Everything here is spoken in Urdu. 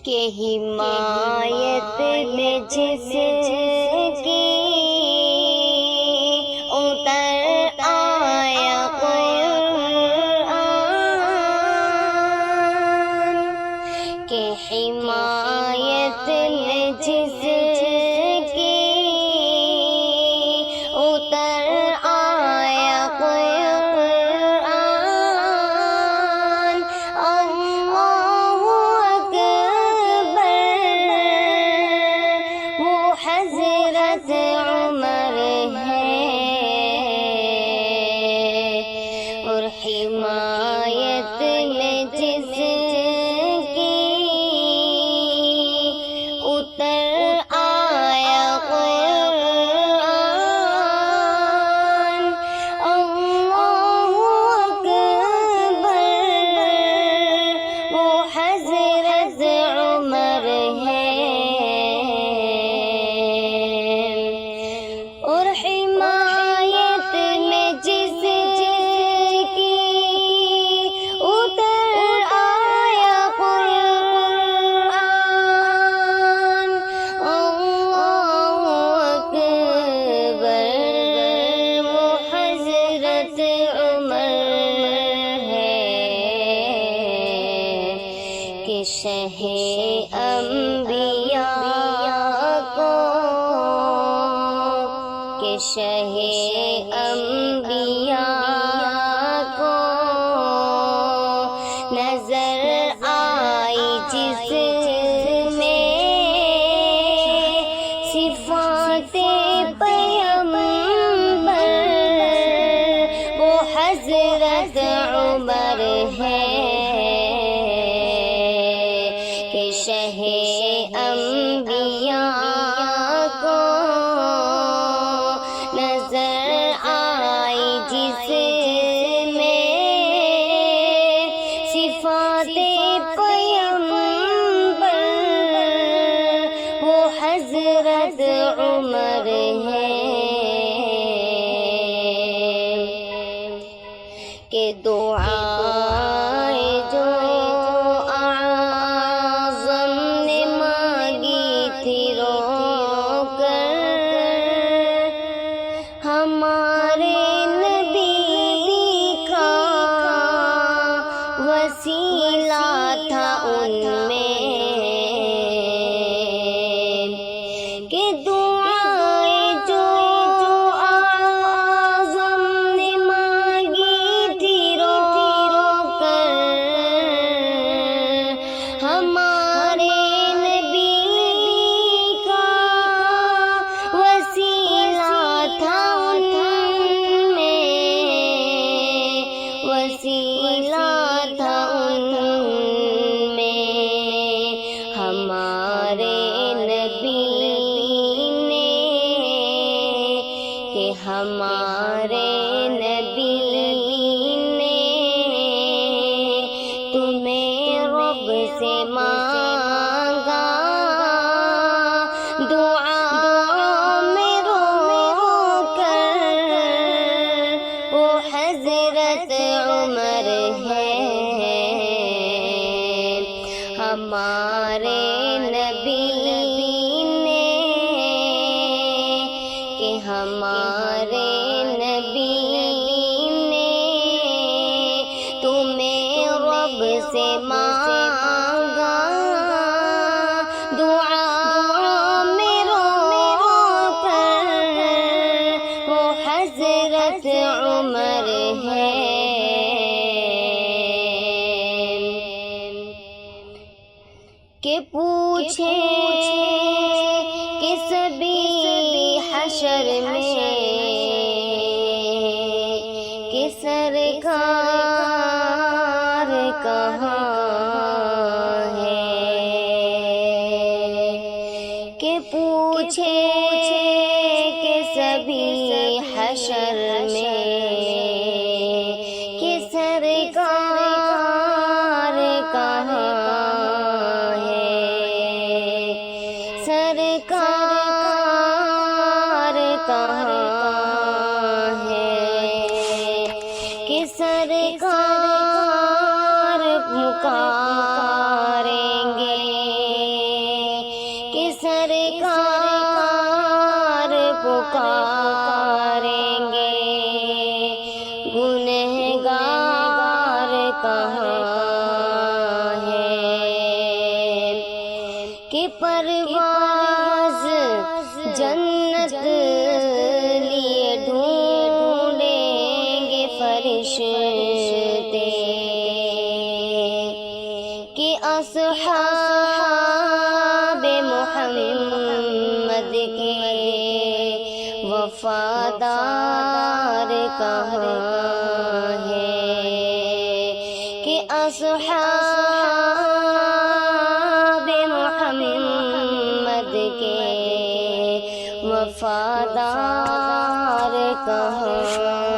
کہ حمایت میں جس کی اتر آیا قرآن، کہ حمایت میں جس کی اتر آیا قرآن، اللہ اکبر وہ حضرت عمر ہے، اور حمایت میں جس کی اتر آیا قرآن، اللہ اکبر وہ حضرت عمر ہے، اور حمایت میں جس کی اتر آیا قرآن، اللہ اکبر وہ حضرت عمر ہے، کہ شہ انبیاء کو، کہ شہ انبیاء کو نظر آئی جس میں صفات پیغمبر، وہ حضرت عمر ہے، کہ شہ انبیاء کو نظر آئی جس میں صفات پیغمبر، وہ حضرت عمر ہے، کہ دعائیں جو اعظم نے مانگی تھی رو کر، ہمارے نبی کا وسیلہ تھا ان میں، کہ دعائیں جو اعظم نے مانگی تھی رو کر، ہمارے نبی کا وسیلہ تھا ان میں، وسیلہ تھا ان میں، ہمارے نبی نے، کہ ہمارے نبی نے تمہیں رب سے مانگا، دعا میں رو کر، وہ حضرت عمر ہے، ہمارے نبی نے، کہ ہمارے نبی نے تمہیں رب سے مانگا، دعا میں رو کر، وہ حضرت عمر ہے، کہ پوچھے کہ سبھی حشر میں کہ سرکار کہاں ہے، کہ پوچھے کہ سبھی حشر میں کہ سرکار کہاں ہے، سرکار کہاں ہے، کہ سرکار پکاریں گے کہ پرواز جنت لیے ڈھونڈیں گے فرشتے، کہ اصحاب محمد کے وفادار کہاں ہے، کہ اصحاب محمد کے وفادار کہاں